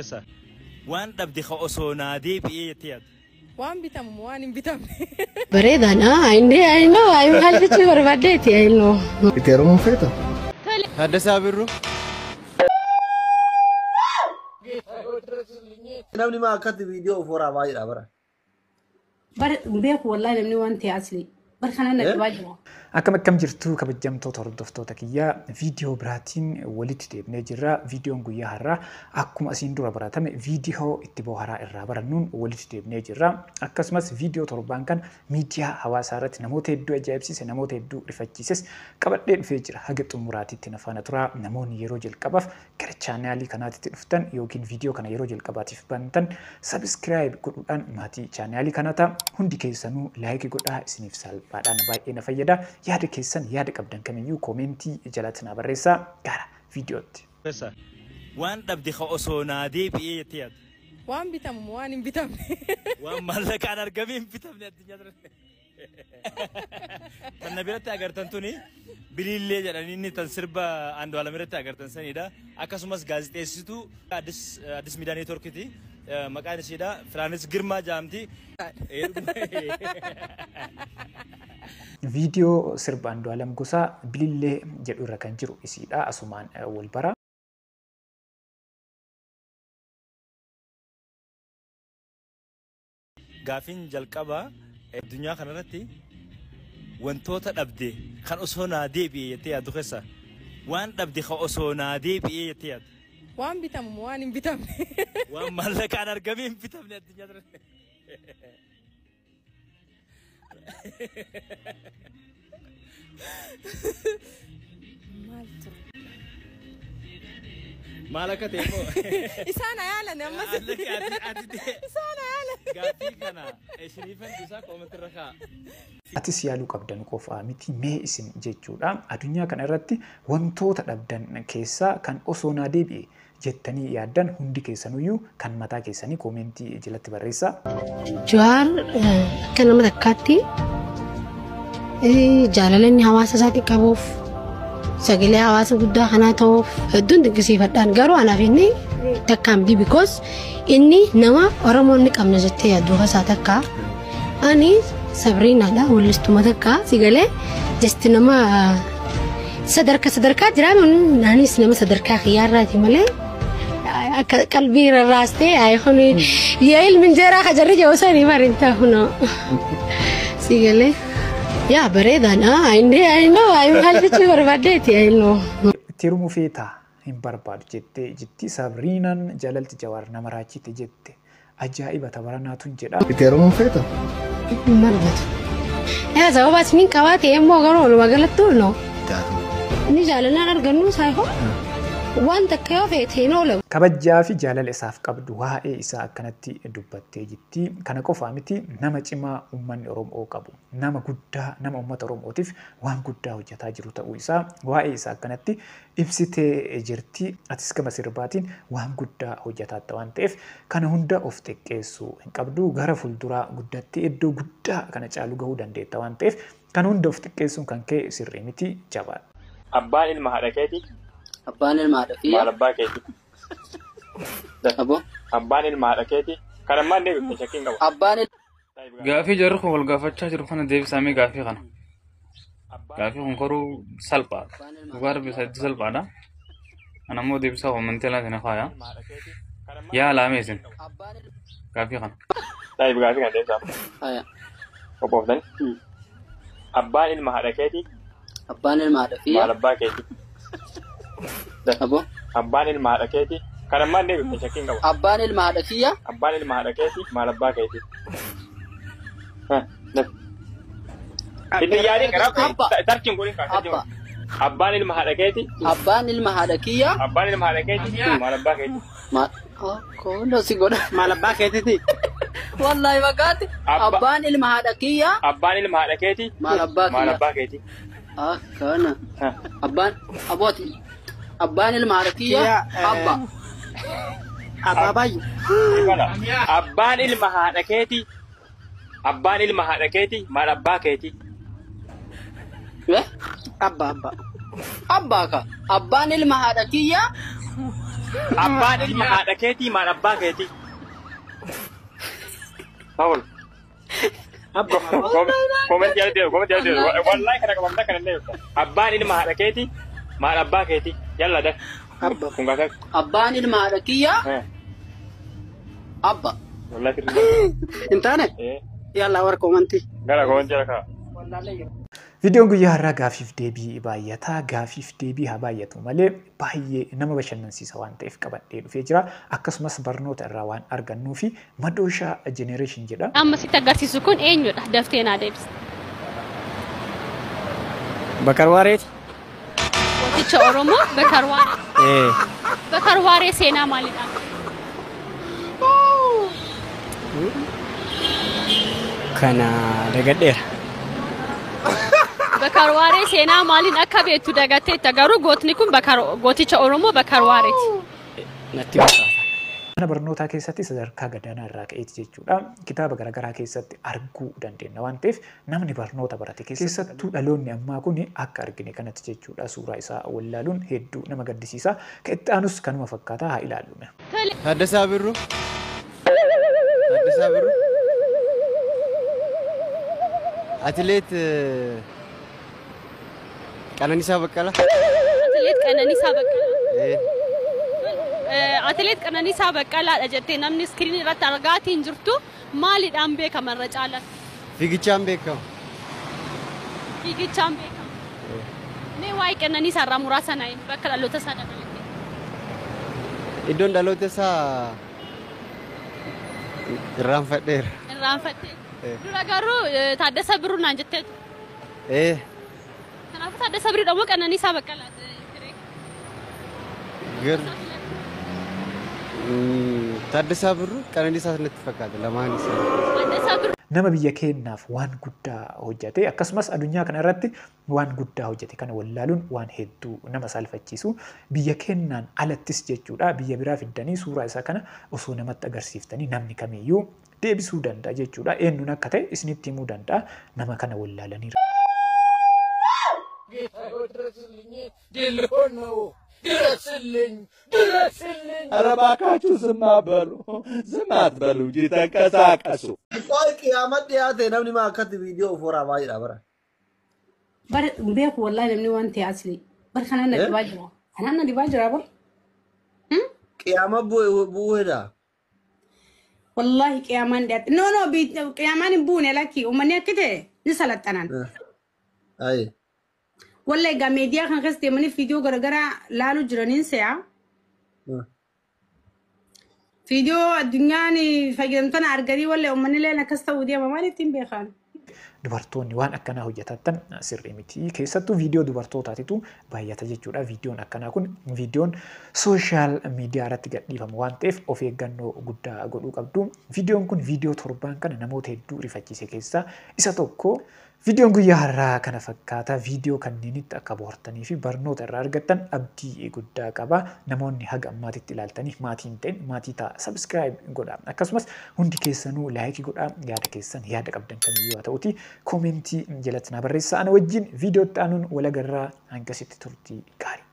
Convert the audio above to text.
Esa. Waan dhabde ka osoo naa deebi'ee jettee yaaddu. Waan bitamu waan hin bitamne. Bareedana I know I'm happy to barbadate I know. Itero mon feto. Haddasa birru. Namni ma akkatti video fora baay'ee bara. Bar beeku wallahi namni waan ta'e asli. Bar kana na qabaa. Akkam jirtu kabajamtoota hordoftoota kiyyaa viidiyoo biraatiin walitti deebinee jirra. Viidiyoon guyyaa har'aa akkuma asiin dura baratame viidiyoo itti bohaaraa irraa barannuun walitti deebinee jirra. Akkasumas viidiyoo torbaan kan miidiyaa hawaasaa irratti namoota hedduu ajaa'ibsiise namoota hedduu rifachiises qabadhee dhufee jira. Haga xumuraatiitti na faana turaa. Namoonni yeroo jalqabaaf gara chaanaalii kanaatti dhuftan yookiin viidiyoo kana yeroo jalqabaatiif bantan subscribe godhuudhaan maatii chaanaalii kanaa ta'a. Hundi keessanuu laayikii godhaa isiniif salphaadhaan baay'ee na fayyada. Yaada keessan yaada qabdan kamiyyuu koomentii jalatti na barreessaa gara viidiyootti. Waan dhabde ka osoo naa deebi'ee jettee yaaddu. Waan bitamu waan hin bitamne. Waan maallaqaan argamee hin bitamne addunyaa irratti. Kan na biratti agartan tuni bilillee jedhanii inni tan sirba Andu'aalam irratti agartan sanidha. Akkasumas gaazexeessituu Addis Miidiyaa Neetworkiiti. Maqaan isheedha Firaanis Girmaa jedhamti. Viidiyoo sirba Andu'aalam Gosaa bilillee jedhu irra kan jiru isiidha. Asumaan wal bara. Gaafiin jalqabaa addunyaa kanarratti wantoota dhabde kan osoo naa deebi'ee jettee yaaddu keessa waan dhabde ka osoo naa deebi'ee jettee yaaddu. Waan bitamu waan hin bitamne. Waan maallaqaan argamee hin bitamne addunyaa irratti. Malaka temo. Isaan ayaalan ammas. Isaan ayaalan. Gaaffii kana isiniifan isaa koomenti irra kaa. Atis yaaluu qabdan qofaa miti mee isin jechuudha. Addunyaa kana irratti wantoota dhabdan keessaa kan osoo naa deebi'e jettanii yaaddan hundi keessanuyyuu kan mataa keessanii koomentii jalatti barreessaa. Jawaar akka nama takkaatti jaalalli hawaasa isaatii qabuuf sagalee hawaasa guddaa kanaa ta'uuf hedduun dinqisiifadhaan garuu anaaf inni takkaan because inni nama Oromoon ni qabna jettee yaaddu keessaa takka ani Sabriinaadha wallistuma takka sigalee just nama sadarkaa jiraan anis nama sadarkaa xiyyaarraati malee qalbii rarraastee ayhooni yeel minjeeraa kajarri jawsanii barinta huno sigalee yaa bareedana I know I'm happy to barbadate I know. Tirumuu feetaa hin barbaadu jettee jetti Sabriinaan jaalalti Jawaar nama raachite jette ajaa'iba tabaranaatuun jedha. Itero mon feto. Marbatu. Yaa sababa isiniin qabaate immoo garuu walumaa galattuu no. Ni jaalalaan argannu saayifoo. Waan takka yoo feete hin oolu. Kabajaa fi jaalala isaaf qabdu waa'ee isaa akkanatti dubbattee jirti. Kana qofaa miti nama cimaa uummanni Oromoo qabu. Nama guddaa nama uummata Oromootiif waan guddaa hojjetaa jiru ta'uu isaa waa'ee isaa akkanatti ibsitee jirti. Atis gama sirbaatiin waan guddaa hojjetaa waan ta'eef kana hunda of xiqqeessuu hin qabdu. Gara fuulduraa guddatti iddoo guddaa kana caalu gahuu dandeetta waan ta'eef kana hunda of xiqqeessuun kan ka'e sirrii miti jabaadha. Abbaan ilma haadha keeti. Abbaan ilma haadha fi maal abbaa keeti. Abo. Abbaan ilma haadha keeti. Kana maal deebiin shakkiin qaba. Abbaan Gaafii jarri kun wal gaafachaa jiru kana deebisamee gaafii kana. Gaafii kun koruu salphaadha. Dhugaa dubbisa itti salphaadha. Ana immoo deebisaa koomantee laata na faaya. Yaa laamee isin. Gaafii kana. Gaafii kana deebisaa. Faaya. Qophooftani. Abbaan ilma haadha keeti. Abbaan ilma haadha fi maal abbaa keeti. Abo. Abbaan ilma haadha keeti. Kana maal deebiin shakkiin qaba. Abbaan ilma haadha kiyya. Abbaan ilma haadha keeti maal abbaa keeti. Itti yaadin karaa tarkiin godhin kaasa. Abbaan ilma haadha keeti. Abbaan ilma haadha kiyya. Abbaan ilma haadha keeti maal abbaa keeti. Maal kono si godha. Maal abbaa keetiiti. Wallahi wagaati. Abbaan ilma haadha kiyya. Abbaan ilma haadha keeti maal abbaa kiyya. maal abbaa keeti. Kana. Abbaan abooti. Abbaan ilma haadha kiyya. Abba. Abba baay'ee. Abbaan ilma haadha keeti. Abbaan ilma haadha keeti maal abbaa keeti. Abba. Abba ka. Abbaan ilma haadha kiyya. Abbaan ilma haadha keetii maal abbaa keetii? Paul. Comment yaade wallahi kana qabamta kana illee abbaan ilma haadha keetii maal abbaa keetii? Yalla dak. Kun gaafa. Abbaan ilma haadha kiyya. Abba. Wallahi. Intaane? Yalla war commenti. Gara commenti raka. Viidiyoon guyyaa har'aa gaafiif deebii baay'ataa gaafiif deebii haa baay'atu malee baay'ee nama bashannansiisa waan ta'eef qabadhee dhufee jira akkasumas barnoota irraa waan argannuu fi Madooshaa Generation jedha. Amma sitti agarsiisu kun eenyudha daftee naa deebisa. Bakar Waareeti. Gooticha Oromoo Bakar Waaree. Bakar Waaree seenaa maalidha? Kana dagadheera. Bakar Waaree seenaa maaliin akka beektu dagattee garuu gootni kun gooticha Oromoo Bakar Waareeti. Natti fakkaata. Mana barnootaa keessatti sadarkaa gadaanaa irraa ka'eeti jechuudha. Kitaaba garaagaraa keessatti arguu dandeenya waan ta'eef namni barnoota barate keessattuu dhaloonni ammaa kun akka argine kanatti jechuudha. Suuraa isaa wallaaluun hedduu nama gaddisiisa. Itti aanus kanuma fakkaataa haa ilaallu. Taaddasaa Birruu. Taaddasaa Birruu. Atileet Qananiisaa Baqqalaa. Atileet Qananiisaa Baqqalaa. Atileet Qananiisaa Baqqalaadha jettee namni iskiriin irratti argaatiin jirtu maalidhaan beekama irra caalatti? Fiigichaan beekama. Fiigichaan beekama. Mee waa'ee Qananiisaa irraa muraasa naayin bakka dhaloota isaa dabalatte. Iddoon dhaloota isaa irraanfadheera. Irraanfadhee. Dura garuu Taaddasaa Birruu naan jetteetu. Kanaafuu Taaddasaa Birruu dhammoo Qananiisaa Baqqalaati. Taaddasaa Birruu Qananiisaa natti fakkaata lamaan isaa. Nama biyya keenyaaf waan guddaa hojjete akkasumas addunyaa kana irratti waan guddaa hojjete kana wallaaluun waan hedduu nama salphachiisu biyya keenyaan alattis jechuudha biyya biraa fiddanii suuraa isaa kana osoo namatti agarsiiftanii namni kamiyyuu deebisuu danda'a jechuudha eenyuun akka ta'e isinitti himuu danda'a nama kana wallaalanii. ኧረ እባካችሁ ዝም አትበሉ፣ ዝም አትበሉ እንጂ ተንቀሳቀሱ። ቆይ ቂያመት ዲያቴ ነምኒ ማከት ቪዲዮ ፎራ ባይራ በራ በር ቤክ ወላሂ ነምኒ ዋንቲ አስሊ በር ከናና ዲባጅራ በር ቂያመት ቡሄዳ والله قيامان دات نو قيامان بون لكي ومن يكته نسلطنان اي والله قا ميديا كان خستي مني فيديو غرغرا لالو جرانين سيا فيديو الدنيا ني فجرمتنا ارغري والله ومن لينا كستوديا ما مالي تيم بيخان dubartoonni waan akkanaa hojjetan sirrii miti keessattuu viidiyoo dubartootaatitu baay'ata jechuudha viidiyoon akkanaa kun viidiyoon sooshaal miidiyaa irratti gadhiifamu waan ta'eef of eeggannoo guddaa godhuu qabdu viidiyoon kun viidiyoo torbaan kana namoota hedduu rifachiise keessaa isa tokko viidiyoon guyyaa har'aa kana fakkaata viidiyoo kanneenitti akka bohaartanii fi barnoota irraa argattan abdii guddaa qaba namoonni haga ammaatitti ilaaltanii maatiin ta'in maatii ta'a sabskiraayib godhaa akkasumas hundi keessanuu laayikii godhaa yaada keessan yaada qabdan kamiyyuu haa ta'uti komentii jalatti na barreessaa ana wajjin viidiyoo itti aanuun walagarraa hangasitti turtii gaarii.